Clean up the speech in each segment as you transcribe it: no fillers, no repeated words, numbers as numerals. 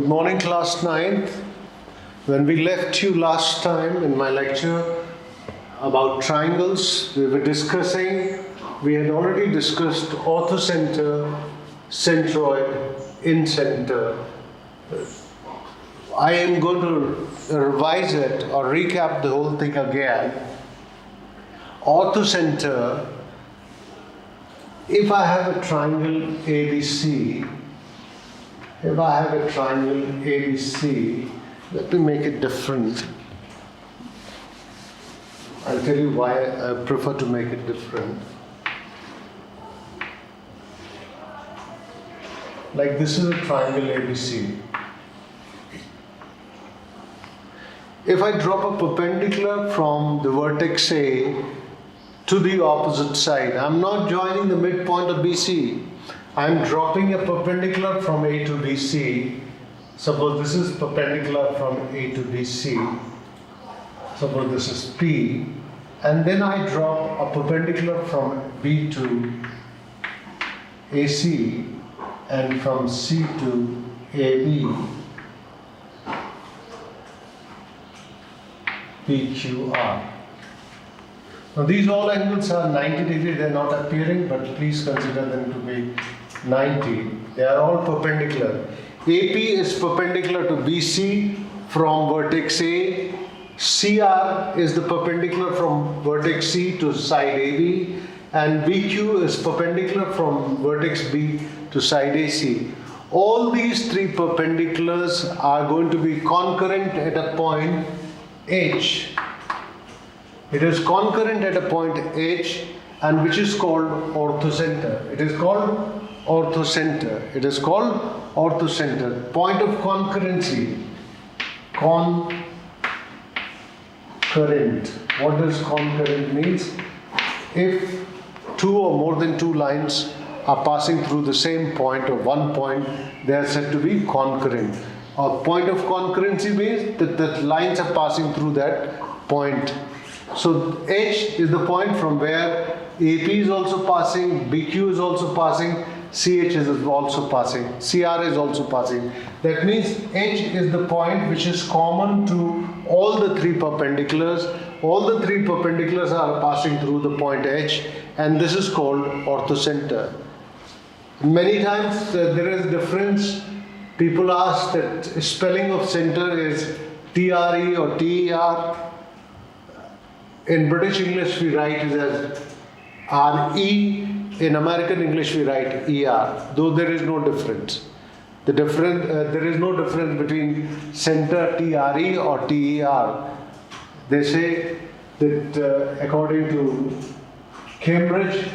Good morning, class 9th. When we left you last time in my lecture about triangles, we had already discussed orthocenter, centroid, incenter. I am going to revise it or recap the whole thing again. Orthocenter, if I have a triangle ABC, let me make it different. I'll tell you why I prefer to make it different. Like this is a triangle ABC. If I drop a perpendicular from the vertex A to the opposite side, I'm not joining the midpoint of BC. I'm dropping a perpendicular from A to BC. Suppose this is perpendicular from A to BC. Suppose this is P. And then I drop a perpendicular from B to AC and from C to AB. PQR. Now these all angles are 90 degrees. They are not appearing, but please consider them to be 90. They are all perpendicular. AP is perpendicular to BC from vertex A. CR is the perpendicular from vertex C to side AB. And BQ is perpendicular from vertex B to side AC. All these three perpendiculars are going to be concurrent at a point H. It is concurrent at a point H, and which is called orthocenter. It is called orthocenter. It is called orthocenter. Point of concurrency. Concurrent. What does concurrent means? If two or more than two lines are passing through the same point or one point, they are said to be concurrent. A point of concurrency means that the lines are passing through that point. So H is the point from where AP is also passing, BQ is also passing, CH is also passing, CR is also passing. That means H is the point which is common to all the three perpendiculars. All the three perpendiculars are passing through the point H, and this is called orthocenter. Many times there is difference. People ask that spelling of center is TRE or TER. In British English we write it as RE. In American English we write ER, though there is no difference. There is no difference between center TRE or TER. They say that according to Cambridge,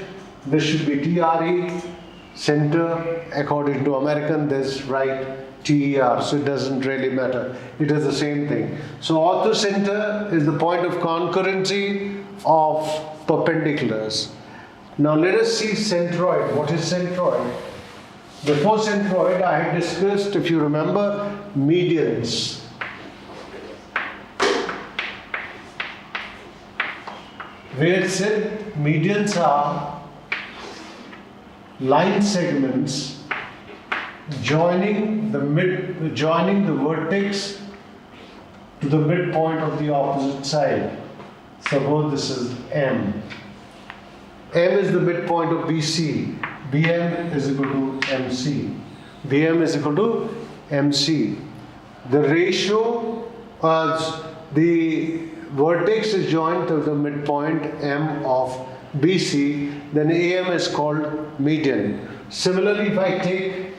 this should be TRE. Center, according to American, this right TER, so it doesn't really matter. It is the same thing. So orthocenter is the point of concurrency of perpendiculars. Now let us see centroid. What is centroid? Before centroid, I had discussed, if you remember, medians. Where it said medians are line segments joining the vertex to the midpoint of the opposite side. Suppose this is M. M is the midpoint of BC. BM is equal to MC. BM is equal to MC. The ratio as the vertex is joined to the midpoint M of BC, then AM is called median. Similarly, if I take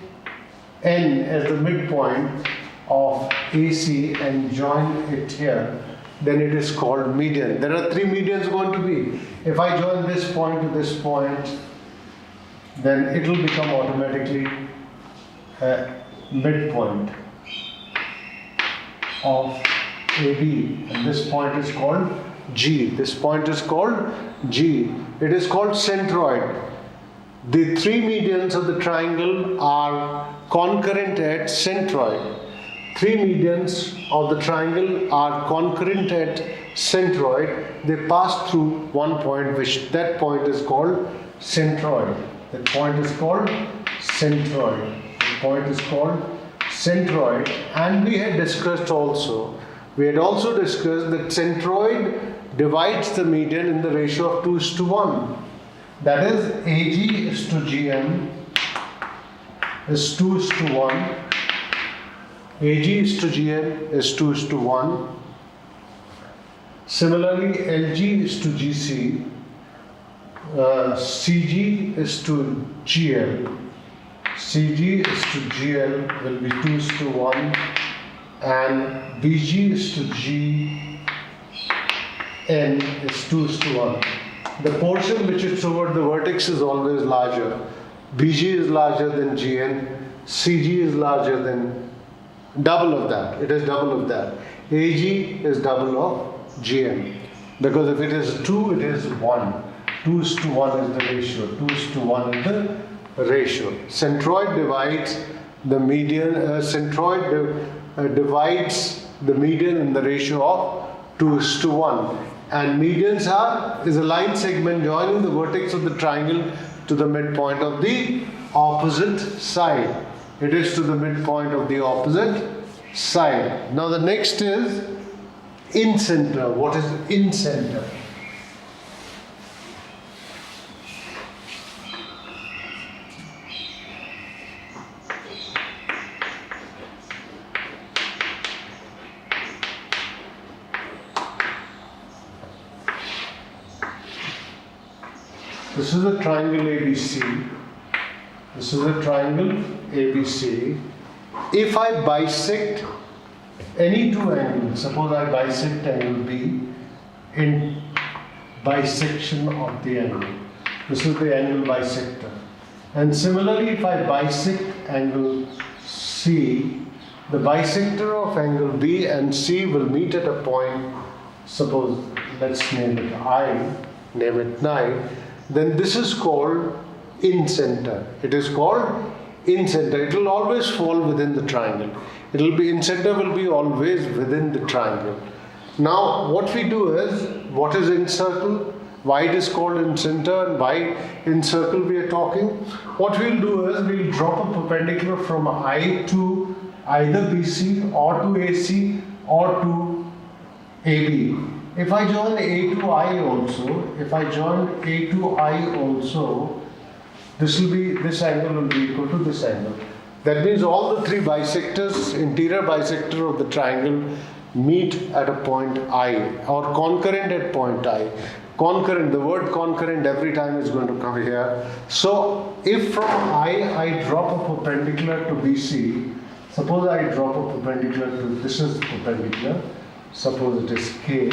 N as the midpoint of AC and join it here, then it is called median. There are three medians going to be. If I join this point to this point, then it will become automatically a midpoint of AB, and this point is called G. This point is called G. It is called centroid. The three medians of the triangle are concurrent at centroid. Three medians of the triangle are concurrent at centroid. They pass through one point, which that point is called centroid. That point is called centroid. The point is called centroid, and we had also discussed that centroid divides the median in the ratio of 2:1. That is, AG is to GM is 2:1. AG is to GM is 2:1. Similarly, LG is to GC, CG is to GL. CG is to GL will be 2:1, and BG is to GN is 2:1. The portion which is toward the vertex is always larger. BG is larger than GN, CG is larger than double of that. It is double of that. AG is double of GN. Because if it is 2, it is 1. 2:1 is the ratio. 2:1 is the ratio. Centroid divides the median. Divides the median in the ratio of 2:1. And medians is a line segment joining the vertex of the triangle to the midpoint of the opposite side. It is to the midpoint of the opposite side. Now the next is in-center. What is in-center? This is a triangle ABC. This is a triangle ABC. If I bisect any two angles, suppose I bisect angle B in bisection of the angle. This is the angle bisector. And similarly, if I bisect angle C, the bisector of angle B and C will meet at a point, suppose, let's name it I, name it 9, then this is called in-center. It is called in-center. It will always fall within the triangle. It will be in-center will be always within the triangle. Now what we do is, what is in-circle? Why it is called in-center and why in-circle we are talking? What we'll do is, we'll drop a perpendicular from I to either BC or to AC or to AB. If I join A to I also, this angle will be equal to this angle. That means all the three bisectors, interior bisector of the triangle, meet at a point I, or concurrent at point I. Concurrent, the word concurrent every time is going to come here. So if from I drop a perpendicular to BC, suppose I drop a perpendicular to, this is the perpendicular, suppose it is K,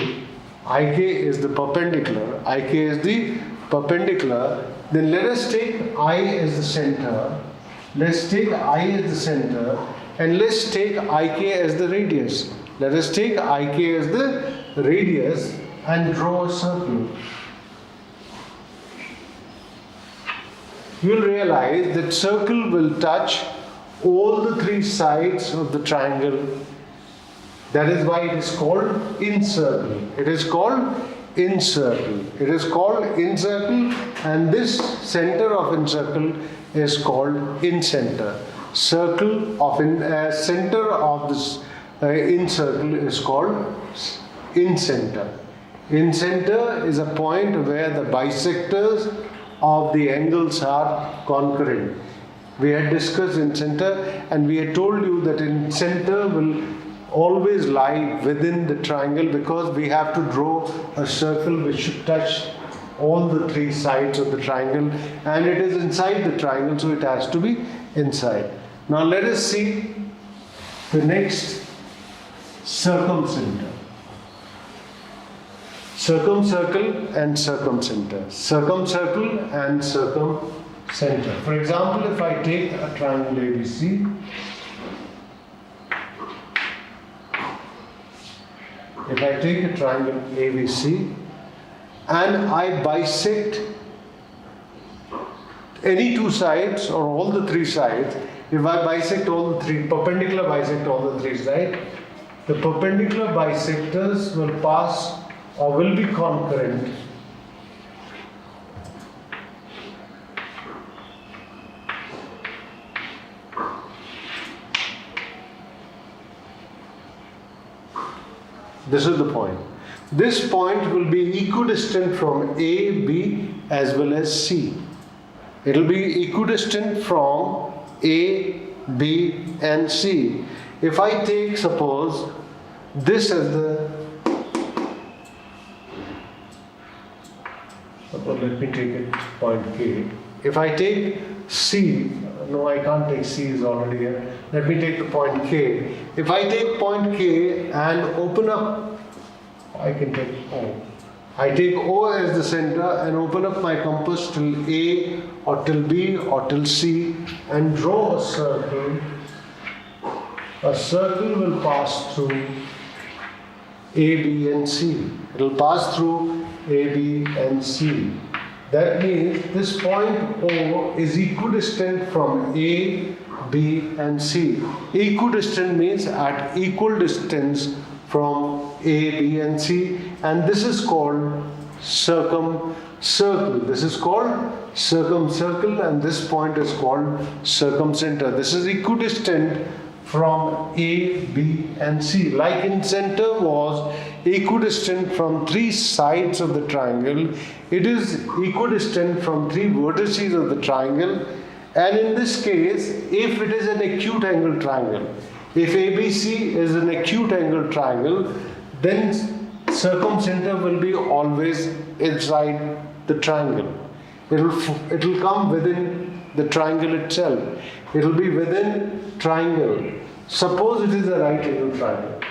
IK is the perpendicular, then let us take I as the center, and let's take IK as the radius. Let us take IK as the radius and draw a circle. You will realize that circle will touch all the three sides of the triangle. That is why it is called in-circle. It is called in-circle. And this center of in-circle is called in-center. Center of this in-circle is called in-center. In-center is a point where the bisectors of the angles are concurrent. We had discussed in-center, and we had told you that in-center will always lie within the triangle, because we have to draw a circle which should touch all the three sides of the triangle, and it is inside the triangle, so it has to be inside. Now let us see the next circumcenter. Circumcircle and circumcenter. Circumcircle and circumcenter. For example, if I take a triangle ABC, and I bisect any two sides or all the three sides, if I bisect all the three, perpendicular bisect all the three sides, the perpendicular bisectors will pass or will be concurrent This is the point. This point will be equidistant from A, B as well as C. It will be equidistant from A, B and C. If I take, suppose, this as the, suppose let me take it point K. If I take C, no, I can't take C, is already here. Let me take the point K. If I take point K and open up, I can take O. I take O as the center and open up my compass till A or till B or till C and draw a circle. A circle will pass through A, B and C. It will pass through A, B and C. That means this point O is equidistant from A, B and C. Equidistant means at equal distance from A, B and C, and this is called circumcircle. This is called circumcircle and this point is called circumcenter. This is equidistant from A, B and C. Like in center was equidistant from three sides of the triangle, it is equidistant from three vertices of the triangle, and in this case, if it is an acute angle triangle, if ABC is an acute angle triangle, then circumcenter will be always inside the triangle. It will come within the triangle itself. It will be within triangle. Suppose it is a right angle triangle.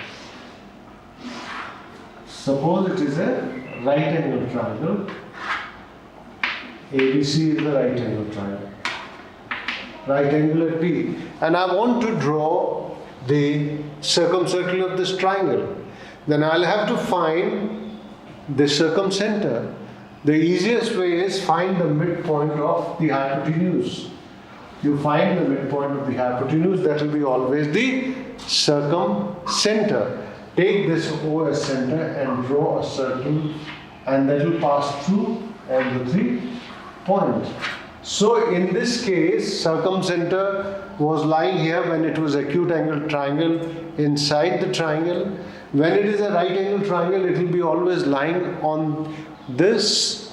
Suppose it is a right angle triangle. ABC is the right angle triangle. Right angle at B. And I want to draw the circumcircle of this triangle. Then I'll have to find the circumcenter. The easiest way is find the midpoint of the hypotenuse. You find the midpoint of the hypotenuse, that will be always the circumcenter. Take this O as center and draw a circle, and that will pass through all the 3 points. So in this case, circumcenter was lying here when it was acute angle triangle inside the triangle. When it is a right angle triangle, it will be always lying on this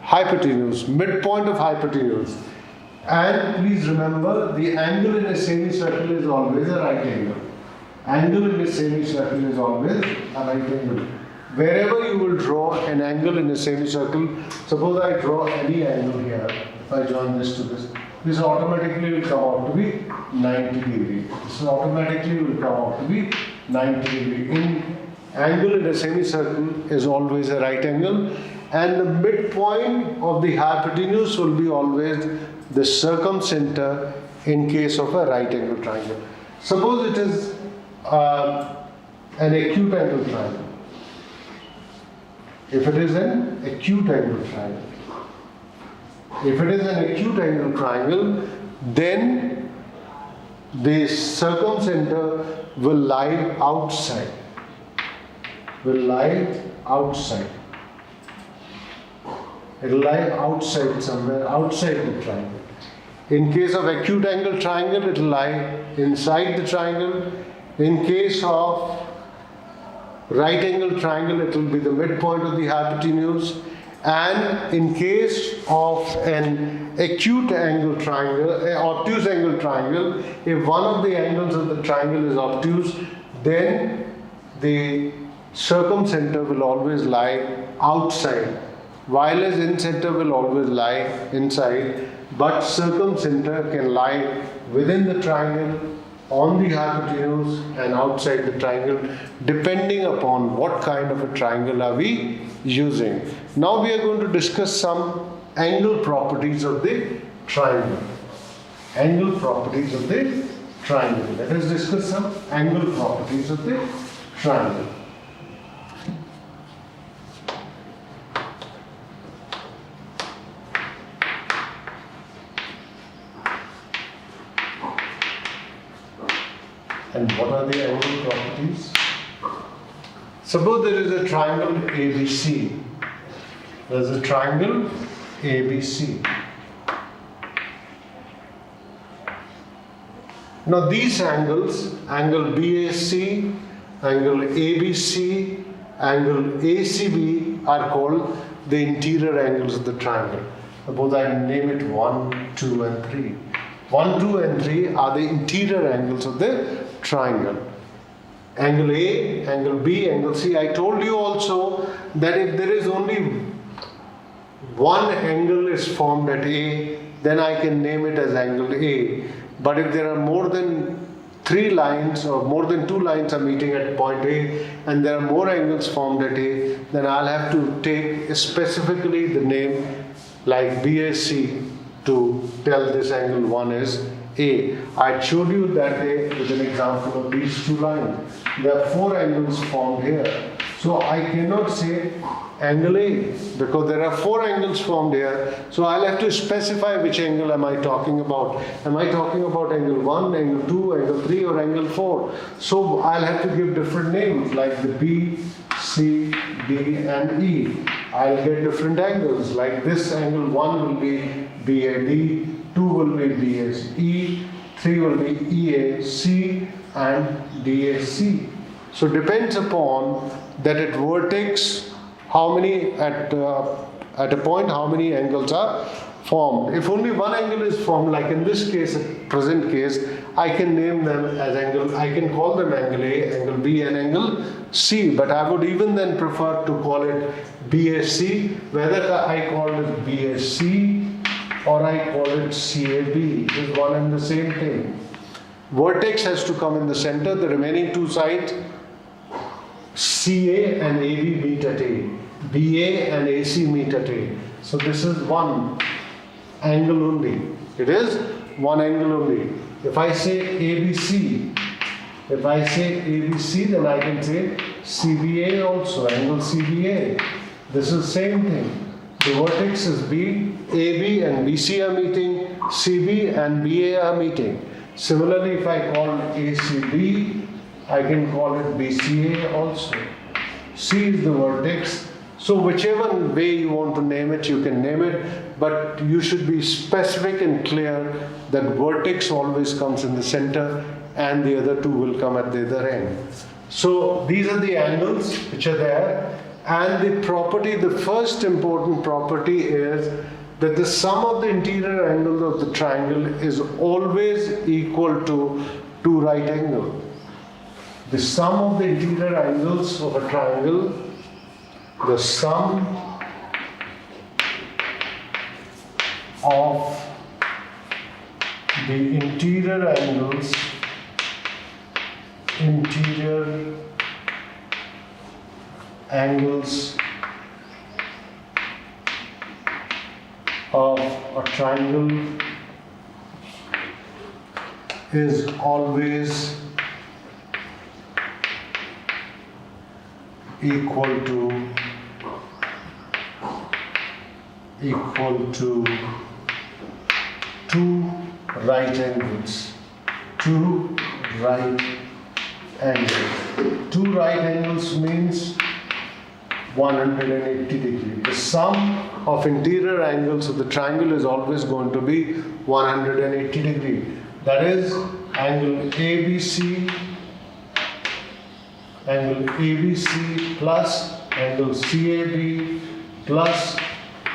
hypotenuse, midpoint of hypotenuse. And please remember, the angle in a semicircle is always a right angle. Angle in a semicircle is always a right angle. Wherever you will draw an angle in a semicircle, suppose I draw any angle here, if I join this to this, this automatically will come out to be 90 degree. This automatically will come out to be 90 degree. In angle in a semicircle is always a right angle, and the midpoint of the hypotenuse will be always the circumcenter in case of a right angle triangle. Suppose it is an acute angle triangle. If it is an acute angle triangle, then the circumcenter will lie outside. It will lie outside somewhere outside the triangle. In case of acute angle triangle, it will lie inside the triangle. In case of right angle triangle, it will be the midpoint of the hypotenuse. And in case of an acute angle triangle, obtuse angle triangle, if one of the angles of the triangle is obtuse, then the circumcenter will always lie outside, while as in-center will always lie inside, but circumcenter can lie within the triangle, on the hypotenuse and outside the triangle, depending upon what kind of a triangle are we using. Now we are going to discuss some angle properties of the triangle. Angle properties of the triangle. Let us discuss some angle properties of the triangle. And what are the angle properties? Suppose there is a triangle ABC. There is a triangle ABC. Now these angles, angle BAC, angle ABC, angle ACB are called the interior angles of the triangle. Suppose I name it 1, 2 and 3. 1, 2 and 3 are the interior angles of the triangle. Angle A, angle B, angle C. I told you also that if there is only one angle is formed at A, then I can name it as angle A. But if there are more than 3 lines or more than 2 lines are meeting at point A and there are more angles formed at A, then I'll have to take specifically the name like BAC to tell this angle 1 is A. I showed you that day with an example of these 2 lines. There are 4 angles formed here. So I cannot say angle A because there are 4 angles formed here. So I'll have to specify which angle am I talking about. Am I talking about angle 1, angle 2, angle 3 or angle 4? So I'll have to give different names like the B, C, D and E. I'll get different angles like this angle 1 will be BAD, 2 will be BSE, 3 will be EAC and DAC. So depends upon that at vertex how many at a point how many angles are formed. If only one angle is formed, like in this case, present case, I can name them as angle. I can call them angle A, angle B, and angle C. But I would even then prefer to call it BAC, whether I call it BAC or I call it CAB. It is one and the same thing. Vertex has to come in the center. The remaining 2 sides, CA and AB meet at A. BA and AC meet at A. So this is one angle only. It is one angle only. If I say ABC, then I can say CBA also, angle CBA. This is same thing. The vertex is B, AB and BC are meeting, CB and BA are meeting. Similarly, if I call ACB, I can call it BCA also. C is the vertex. So whichever way you want to name it, you can name it, but you should be specific and clear that vertex always comes in the center and the other 2 will come at the other end. So these are the angles which are there, and the property, the first important property is that the sum of the interior angles of the triangle is always equal to 2 right angles. The sum of the interior angles of a triangle, the sum of the interior angles of a triangle is always equal to 2 right angles. 2 right angles. 2 right angles means 180 degrees. The sum of interior angles of the triangle is always going to be 180 degrees. That is angle ABC plus angle CAB plus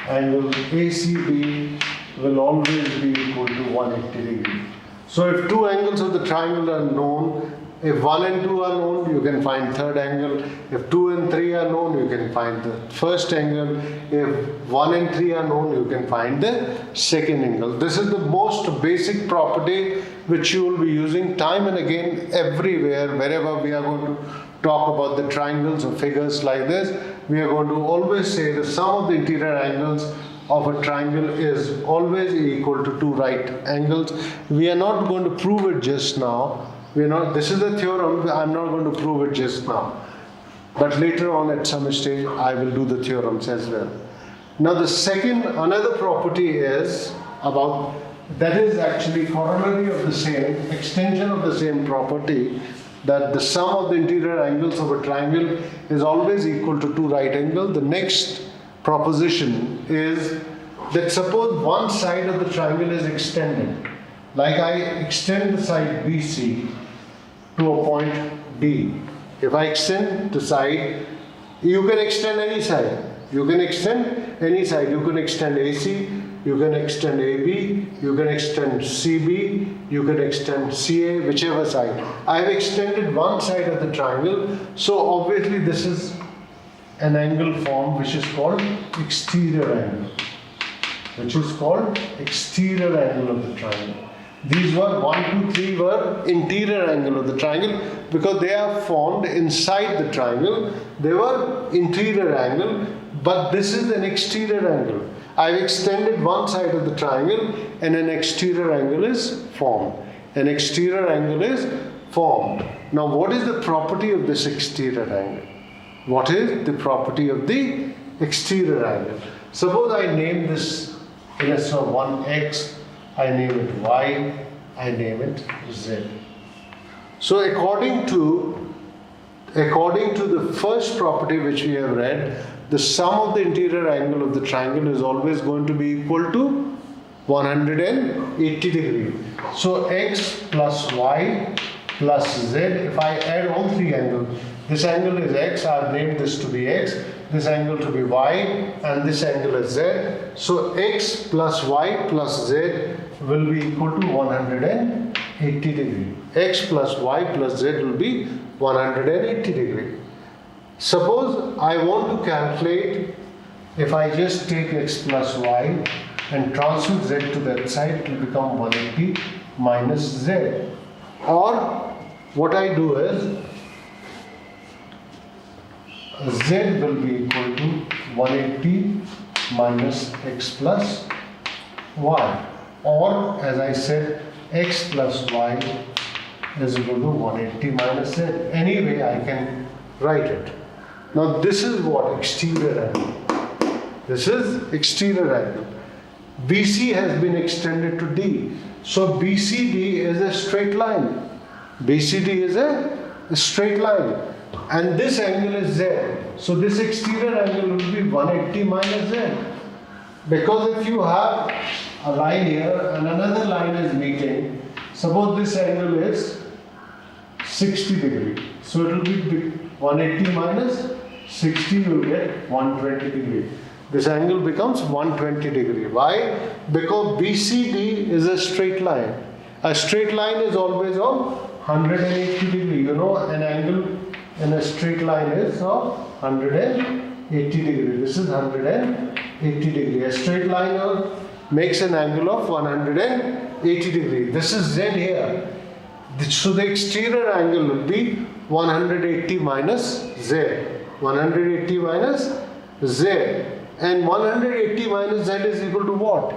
angle ACB will always be equal to 180 degrees. So if 2 angles of the triangle are known, if 1 and 2 are known, you can find third angle. If 2 and 3 are known, you can find the first angle. If 1 and 3 are known, you can find the second angle. This is the most basic property which you will be using time and again everywhere, wherever we are going to talk about the triangles or figures like this. We are going to always say the sum of the interior angles of a triangle is always equal to 2 right angles. We are not going to prove it just now. This is a theorem, I'm not going to prove it just now. But later on at some stage, I will do the theorems as well. Now another property is about, that is actually corollary of the same, extension of the same property, that the sum of the interior angles of a triangle is always equal to 2 right angles. The next proposition is that suppose one side of the triangle is extended. Like I extend the side BC to a point D. If I extend the side You can extend any side. You can extend any side. You can extend AC, you can extend AB, you can extend CB, you can extend CA, whichever side. I have extended one side of the triangle, so obviously this is an angle formed which is called exterior angle. Which is called exterior angle of the triangle. These were 1, 2, 3 were interior angle of the triangle because they are formed inside the triangle. They were interior angle, but this is an exterior angle. I've extended one side of the triangle and an exterior angle is formed. An exterior angle is formed. Now what is the property of this exterior angle? What is the property of the exterior angle? Suppose I name this, instead of 1x, I name it y, I name it z. So according to the first property which we have read, the sum of the interior angle of the triangle is always going to be equal to 180 degree. So x plus y plus z, if I add all three angles, this angle is x, I have named this to be x, this angle to be y, and this angle is z. So x plus y plus z will be equal to 180 degree. X plus y plus z will be 180 degree. Suppose I want to calculate, if I just take x plus y and transfer z to that side, it will become 180 minus z. Or what I do is, z will be equal to 180 minus x plus y. Or as I said, x plus y is equal to 180 minus z. Any way I can write it. Now this is what? Exterior angle. This is exterior angle. BC has been extended to D. So BCD is a straight line. BCD is a straight line. And this angle is Z. So this exterior angle will be 180 minus Z. Because if you have a line here and another line is meeting, suppose this angle is 60 degree. So it will be 180 minus 60, you will get 120 degree. This angle becomes 120 degree. Why? Because BCD is a straight line. A straight line is always of 180 degree. You know, an angle in a straight line is of 180 degree. This is 180 degree. A straight line makes an angle of 180 degree. This is Z here. So the exterior angle will be 180 minus Z. 180 minus Z. And 180 minus Z is equal to what?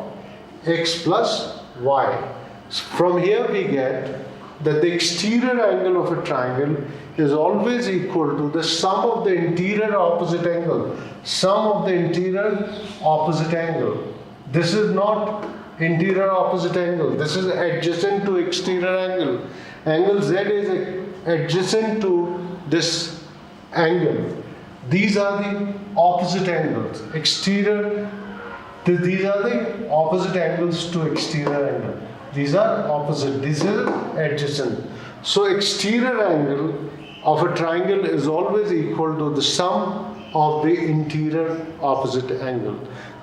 X plus Y. From here we get that the exterior angle of a triangle is always equal to the sum of the interior opposite angle. Sum of the interior opposite angle. This is not interior opposite angle. This is adjacent to exterior angle. Angle Z is adjacent to this angle. These are the opposite angles. Exterior, these are the opposite angles to exterior angle. These are opposite. This is adjacent. So exterior angle of a triangle is always equal to the sum of the interior opposite angle.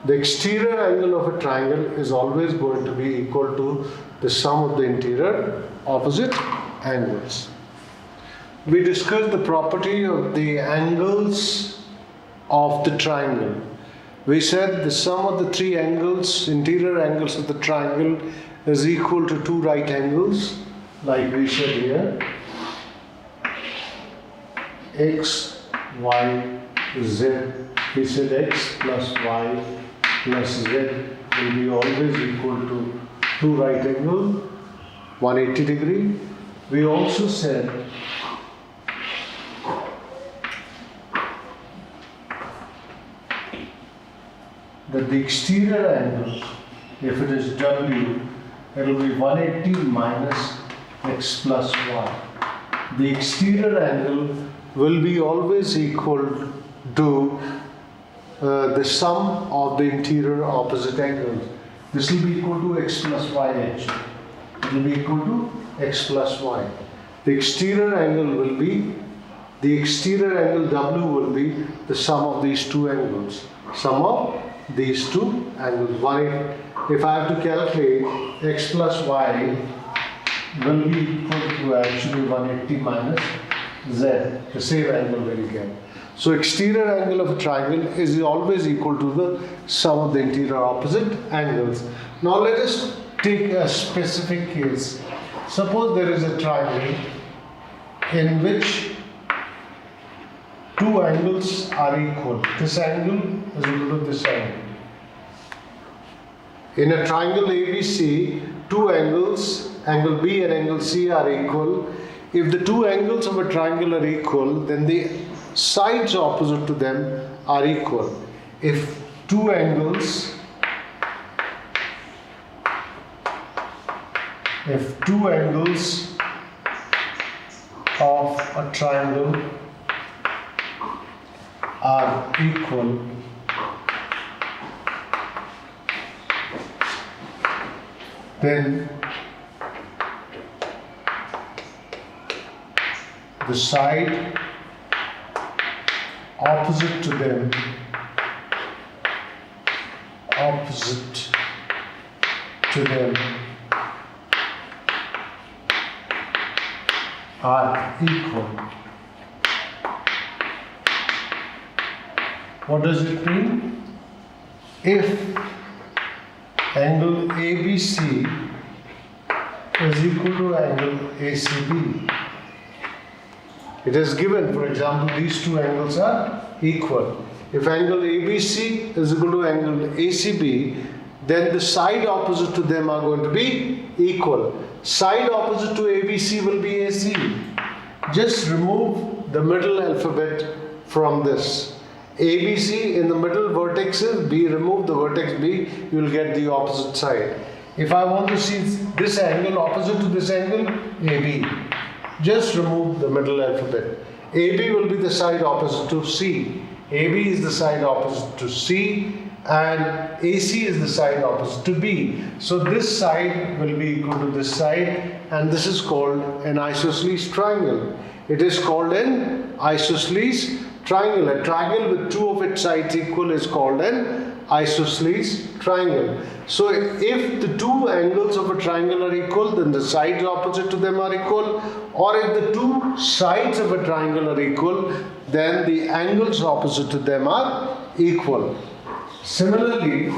The exterior angle of a triangle is always going to be equal to the sum of the interior opposite angles. We discussed the property of the angles of the triangle. We said the sum of the three angles, interior angles of the triangle, is equal to two right angles, like we said here. X, Y, Z. We said x plus y plus z will be always equal to two right angles, 180 degree. We also said that the exterior angle, if it is W, it will be 180 minus x plus y. The exterior angle will be always equal to the sum of the interior opposite angles. This will be equal to x plus y actually. It will be equal to x plus y. The exterior angle will be The exterior angle W will be the sum of these two angles. Sum of these two angles. If I have to calculate x plus y will be equal to actually 180 minus z, the same angle will get. So exterior angle of a triangle is always equal to the sum of the interior opposite angles. Now let us take a specific case. Suppose there is a triangle in which two angles are equal. This angle is equal to this angle. In a triangle ABC, two angles, angle B and angle C are equal. If the two angles of a triangle are equal, then the sides opposite to them are equal. If two angles of a triangle are equal, then the side opposite to them are equal. What does it mean? If angle ABC is equal to angle ACB, it is given, for example, these two angles are equal. If angle ABC is equal to angle ACB, then the side opposite to them are going to be equal. Side opposite to ABC will be AC. Just remove the middle alphabet from this. ABC in the middle vertex is B, remove the vertex B, you will get the opposite side. If I want to see this angle opposite to this angle, AB, just remove the middle alphabet. AB will be the side opposite to C. AB is the side opposite to C and AC is the side opposite to B. So this side will be equal to this side and this is called an isosceles triangle. It is called an isosceles triangle. A triangle with two of its sides equal is called an isosceles triangle. So if the two angles of a triangle are equal, then the sides opposite to them are equal, or if the two sides of a triangle are equal, then the angles opposite to them are equal. Similarly,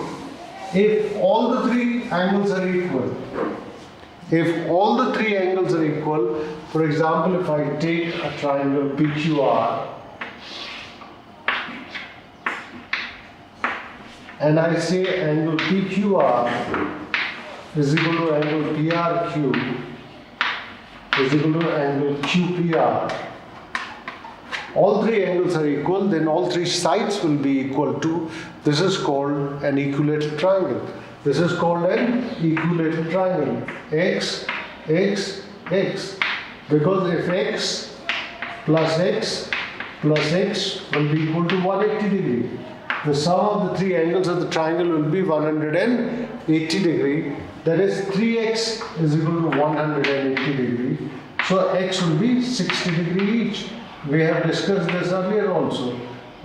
if all the three angles are equal, for example, if I take a triangle PQR and I say angle PQR is equal to angle PRQ is equal to angle QPR. All three angles are equal, then all three sides will be equal to. This is called an equilateral triangle. This is called an equilateral triangle. X, X, X. Because if X plus X plus X will be equal to 180 degree. The sum of the three angles of the triangle will be 180 degree. That is 3x is equal to 180 degree. So x will be 60 degree each. We have discussed this earlier also.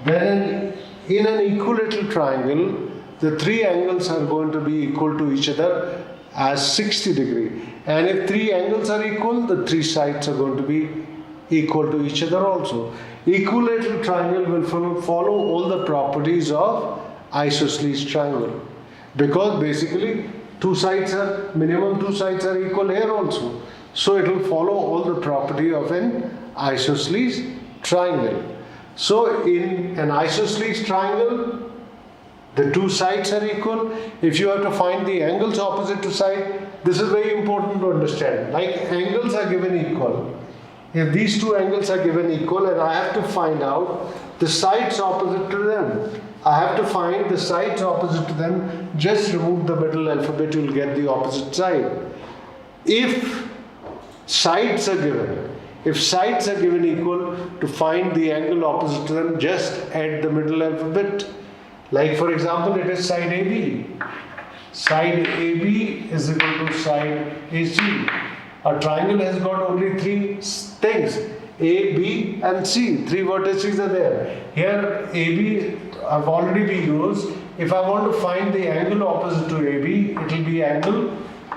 Then in an equilateral triangle, the three angles are going to be equal to each other as 60 degree. And if three angles are equal, the three sides are going to be equal to each other also. Equilateral triangle will follow all the properties of isosceles triangle. Because basically minimum two sides are equal here also. So it will follow all the property of an isosceles triangle. So in an isosceles triangle, the two sides are equal. If you have to find the angles opposite to side, this is very important to understand. Like angles are given equal. If these two angles are given equal and I have to find out the sides opposite to them, I have to find the sides opposite to them, just remove the middle alphabet, you will get the opposite side. If sides are given equal, to find the angle opposite to them, just add the middle alphabet. Like for example, it is side AB. Side AB is equal to side AC. A triangle has got only three things. A, B and C. 3 vertices are there. Here AB have already been used. If I want to find the angle opposite to AB, it will be angle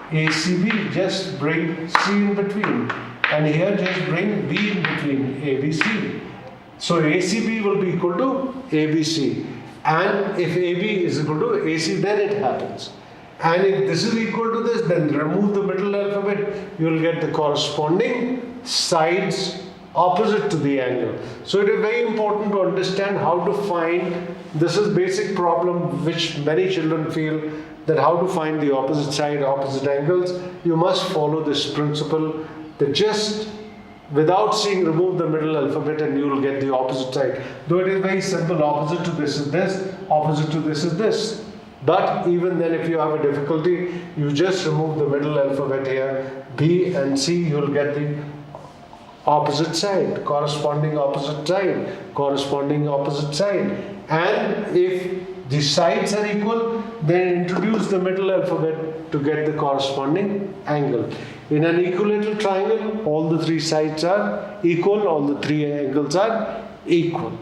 ACB. Just bring C in between. And here just bring B in between, ABC. So ACB will be equal to ABC. And if AB is equal to AC, then it happens. And if this is equal to this, then remove the middle alphabet. You will get the corresponding sides opposite to the angle. So it is very important to understand how to find, this is basic problem which many children feel, that how to find the opposite side, opposite angles. You must follow this principle, that just without seeing, remove the middle alphabet and you will get the opposite side. Though it is very simple, opposite to this is this, opposite to this is this. But even then, if you have a difficulty, you just remove the middle alphabet here, B and C, you will get the opposite side, corresponding opposite side, corresponding opposite side. And if the sides are equal, then introduce the middle alphabet to get the corresponding angle. In an equilateral triangle, all the 3 sides are equal, all the 3 angles are equal.